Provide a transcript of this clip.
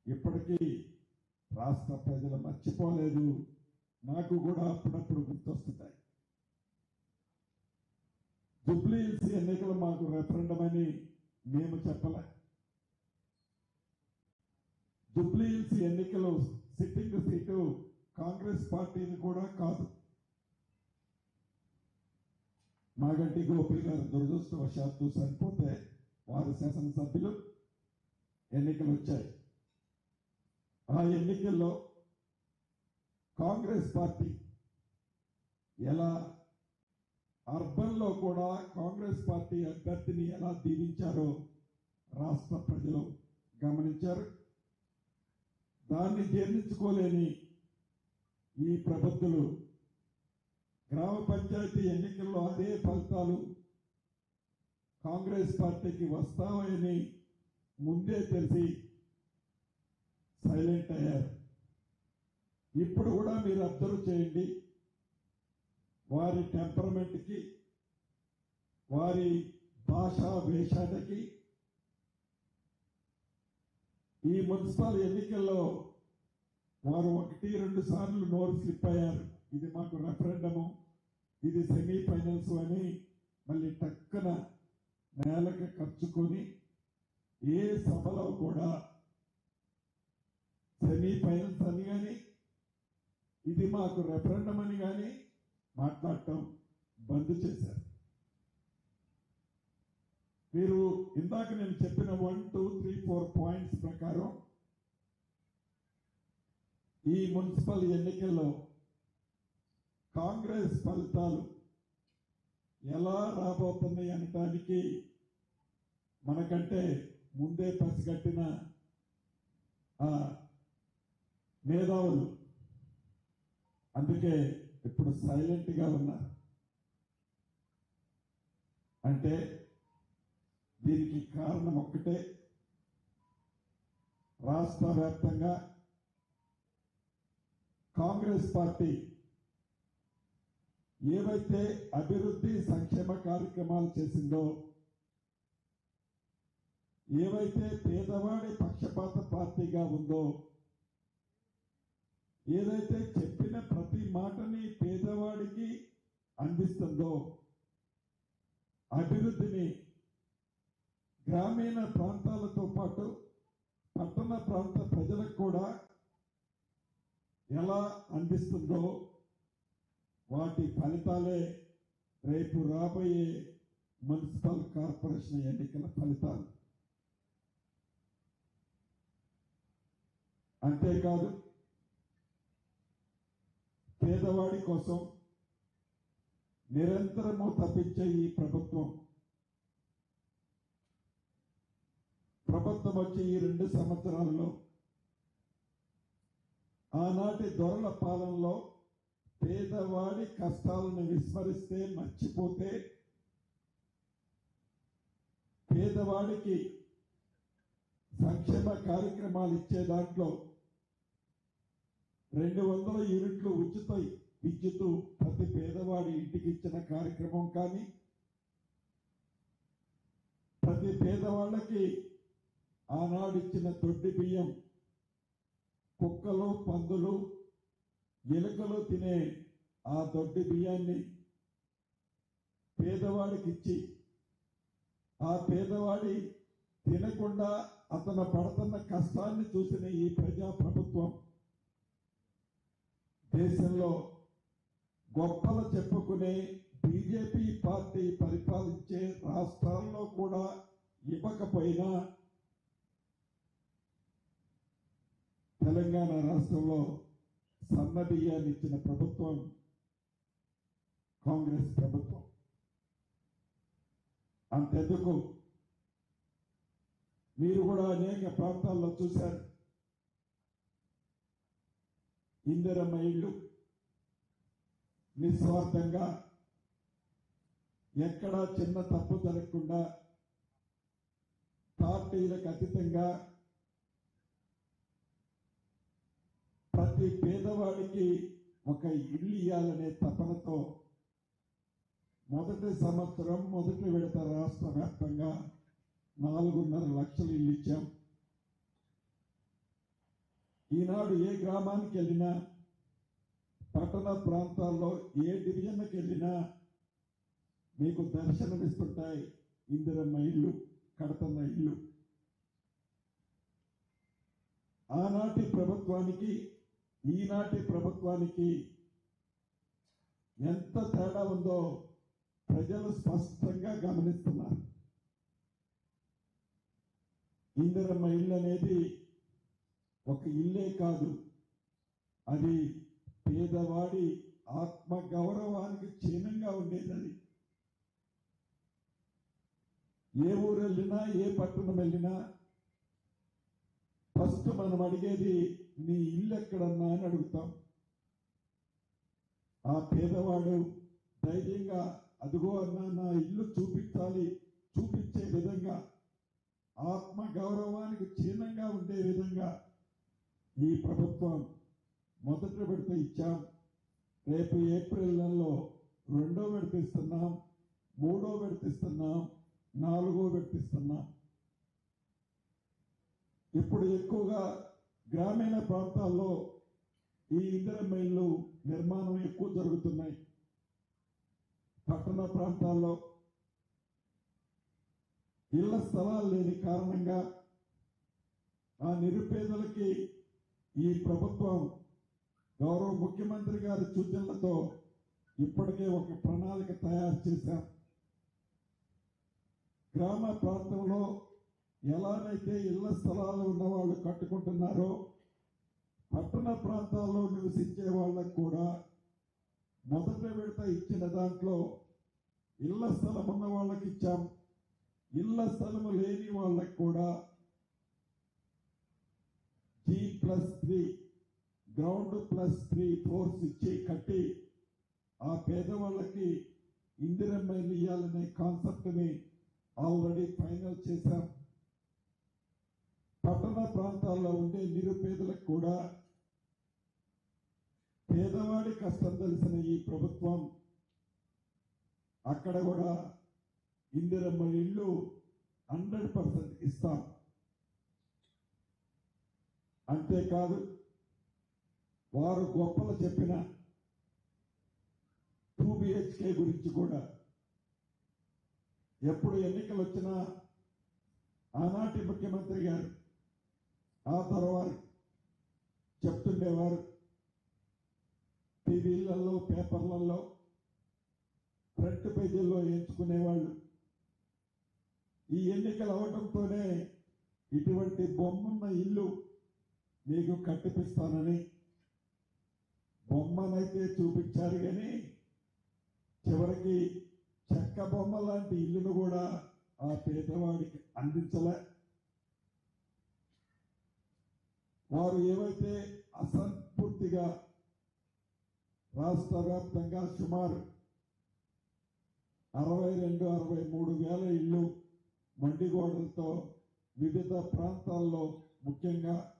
ఇప్పటికీ రాష్ట్ర ప్రజలు మర్చిపోలేదు. నాకు కూడా అప్పుడప్పుడు గుర్తొస్తున్నాయి. జూబ్లీహిల్స్ ఎన్నికలు మాకు రెఫరెండం అని మేము చెప్పలే. జూబ్లీహిల్స్ ఎన్నికలు సిట్టింగ్ సీటు కాంగ్రెస్ పార్టీని కూడా కాదు. మాగంటి గోపి గారు దురదృష్టవశాత్తు చనిపోతే వారు శాసనసభ్యులు ఎన్నికలు వచ్చాయి. ఆ ఎన్నికల్లో కాంగ్రెస్ పార్టీ ఎలా అర్బన్ లో కూడా కాంగ్రెస్ పార్టీ అభ్యర్థిని ఎలా దీవించారో రాష్ట్ర ప్రజలు గమనించారు. దాన్ని జీర్ణించుకోలేని ఈ ప్రబుద్ధులు గ్రామ పంచాయతీ ఎన్నికల్లో అదే ఫలితాలు కాంగ్రెస్ పార్టీకి వస్తామని ముందే తెలిసి సైలెంట్ అయ్యారు. ఇప్పుడు కూడా మీరు అబ్జర్వ్ చేయండి, వారి టెంపరమెంట్ కి, వారి భాషా వేషానికి ఈ మున్సిపల్ ఎన్నికల్లో వారు 1-2 సార్లు నోరు స్లిప్ అయ్యారు. ఇది మాకు రెఫరెండము, ఇది సెమీఫైనల్స్ అని మళ్ళీ టక్కన నేలకు ఖర్చుకొని ఏ సభలో కూడా సెమీఫైనల్స్ అని కానీ ఇది మాకు రెఫరెండం అని కానీ మాట్లాడటం బంద్ చేశారు. మీరు ఇందాక నేను చెప్పిన 1, 2, 3, 4 పాయింట్స్ ప్రకారం ఈ మున్సిపల్ ఎన్నికల్లో కాంగ్రెస్ ఫలితాలు ఎలా రాబోతున్నాయి అనటానికి మనకంటే ముందే పసిగట్టిన మేధావులు అందుకే ఇప్పుడు సైలెంట్ గా ఉన్నారు. అంటే దీనికి కారణం ఒక్కటే, రాష్ట్ర వ్యాప్తంగా కాంగ్రెస్ పార్టీ ఏవైతే అభివృద్ధి సంక్షేమ కార్యక్రమాలు చేసిందో, ఏవైతే పేదవాడి పక్షపాత పార్టీగా ఉందో, ఏదైతే చెప్పిన ప్రతి మాటని పేదవాడికి అందిస్తుందో, అభివృద్ధిని గ్రామీణ ప్రాంతాలతో పాటు పట్టణ ప్రాంత ప్రజలకు కూడా ఎలా అందిస్తుందో వాటి ఫలితాలే రేపు రాబోయే మున్సిపల్ కార్పొరేషన్ ఎన్నికల ఫలితాలు. అంతేకాదు, పేదవాడి కోసం నిరంతరము తప్పించే ఈ ప్రభుత్వం వచ్చి ఈ 2 సంవత్సరాలలో ఆనాటి దొరల పాలనలో పేదవాడి కష్టాలను విస్మరిస్తే, మర్చిపోతే, పేదవాడికి సంక్షేమ కార్యక్రమాలు ఇచ్చే దాంట్లో 200 యూనిట్లు ఉచిత విద్యుత్ ప్రతి పేదవాడి ఇంటికి ఇచ్చిన కార్యక్రమం కానీ, ప్రతి పేదవాళ్ళకి ఆనాడు ఇచ్చిన దొడ్డి బియ్యం కుక్కలు, పందులు, ఎలుకలు తినే ఆ దొడ్డి బియ్యాన్ని పేదవాడికి ఇచ్చి, ఆ పేదవాడి తినకుండా అతను పడుతున్న కష్టాన్ని చూసిన ఈ ప్రజా ప్రభుత్వం దేశంలో గొప్పలు చెప్పుకునే బీజేపీ పార్టీ పరిపాలించే రాష్ట్రాల్లో కూడా ఇవ్వకపోయినా తెలంగాణ రాష్ట్రంలో సన్న బియ్యాన్ని ఇచ్చిన ప్రభుత్వం కాంగ్రెస్ ప్రభుత్వం. అంతెందుకు, మీరు కూడా అనేక ప్రాంతాల్లో చూశారు, ఇందిరమ్మ ఇళ్ళు నిస్వార్థంగా ఎక్కడా చిన్న తప్పు జరగకుండా పార్టీలకు అతీతంగా ప్రతి పేదవాడికి ఒక ఇల్లు ఇవ్వాలనే తపనతో మొదటి సంవత్సరం మొదటి విడత రాష్ట్ర వ్యాప్తంగా 4.5 లక్షలు ఇల్లు ఇచ్చాం. ఈనాడు ఏ గ్రామానికి వెళ్ళినా, పట్టణ ప్రాంతాల్లో ఏ డివిజన్కి వెళ్ళినా మీకు దర్శనమిస్తుంటాయి ఇందిరమ్మ ఇల్లు, కడుతున్న ఇల్లు. ఆనాటి ప్రభుత్వానికి ఈనాటి ప్రభుత్వానికి ఎంత తేడా ఉందో ప్రజలు స్పష్టంగా గమనిస్తున్నారు. ఇందిరమ్మ ఇల్లు అనేది ఒక ఇల్లే కాదు, అది పేదవాడి ఆత్మ గౌరవానికి చిహ్నంగా ఉండేది. అది ఏ ఊరు వెళ్ళినా, ఏ పట్టణం వెళ్ళినా ఫస్ట్ మనం అడిగేది నీ ఇల్లు ఎక్కడన్నా అని అడుగుతాం. ఆ పేదవాడు ధైర్యంగా అదుగో అన్నా నా ఇల్లు చూపించాలి, చూపించే విధంగా, ఆత్మ గౌరవానికి చిహ్నంగా ఉండే విధంగా ఈ ప్రభుత్వం మొదటి విడత ఇచ్చాం. రేపు ఏప్రిల్ నెలలో 2వ విడత ఇస్తున్నాం, 3వ విడత ఇస్తున్నాం, 4వ విడత ఇస్తున్నాం. ఇప్పుడు ఎక్కువగా గ్రామీణ ప్రాంతాల్లో ఈ ఇందిరమ్మ ఇల్లు నిర్మాణం ఎక్కువ జరుగుతున్నాయి. పట్టణ ప్రాంతాల్లో ఇళ్ల స్థలాలు లేని కారణంగా ఆ నిరుపేదలకి ఈ ప్రభుత్వం గౌరవ ముఖ్యమంత్రి గారి సూచనలతో ఇప్పటికే ఒక ప్రణాళిక తయారు చేశాం. గ్రామ ప్రాంతంలో ఎలానైతే ఇళ్ల స్థలాలు ఉన్న వాళ్ళు కట్టుకుంటున్నారో, పట్టణ ప్రాంతాల్లో నివసించే వాళ్ళకు కూడా మొదటి విడత ఇచ్చిన దాంట్లో ఇళ్ల స్థలం ఉన్న వాళ్ళకి ఇచ్చాం. ఇళ్ల స్థలం లేని వాళ్ళకి కూడా G+3 గ్రౌండ్ +3 ఫ్లోర్స్ ఇచ్చి కట్టి ఆ పేదవాళ్ళకి ఇందిరమ్మ ఇల్లు ఇయ్యాలనే కాన్సెప్ట్ ని ఆల్రెడీ ఫైనల్ చేశాం. పట్టణ ప్రాంతాల్లో ఉండే నిరుపేదలకు కూడా పేదవాడి కష్టం తెలిసిన ఈ ప్రభుత్వం అక్కడ కూడా ఇందిరమ్మ ఇల్లు 100% ఇస్తాం. అంతేకాదు, వారు గొప్పలు చెప్పిన 2 BHK గురించి కూడా ఎప్పుడు ఎన్నికలు వచ్చినా ఆనాటి ముఖ్యమంత్రి గారు ఆ తర్వాత చెప్తుండేవారు. టీవీలలో, పేపర్లలో, ఫ్రంట్ పేజీల్లో ఎంచుకునేవాళ్ళు. ఈ ఎన్నికలు అవడంతోనే ఇటువంటి బొమ్మన్న ఇల్లు మీకు కట్టిపిస్తానని బొమ్మనైతే చూపించారు, కానీ చివరికి చెక్క బొమ్మ లాంటి ఇల్లును కూడా ఆ పేదవాడికి అందించలే. వారు ఏవైతే అసంపూర్తిగా రాష్ట్ర వ్యాప్తంగా సుమారు 62-63 వేల ఇల్లు మండిగోడలతో వివిధ ప్రాంతాల్లో, ముఖ్యంగా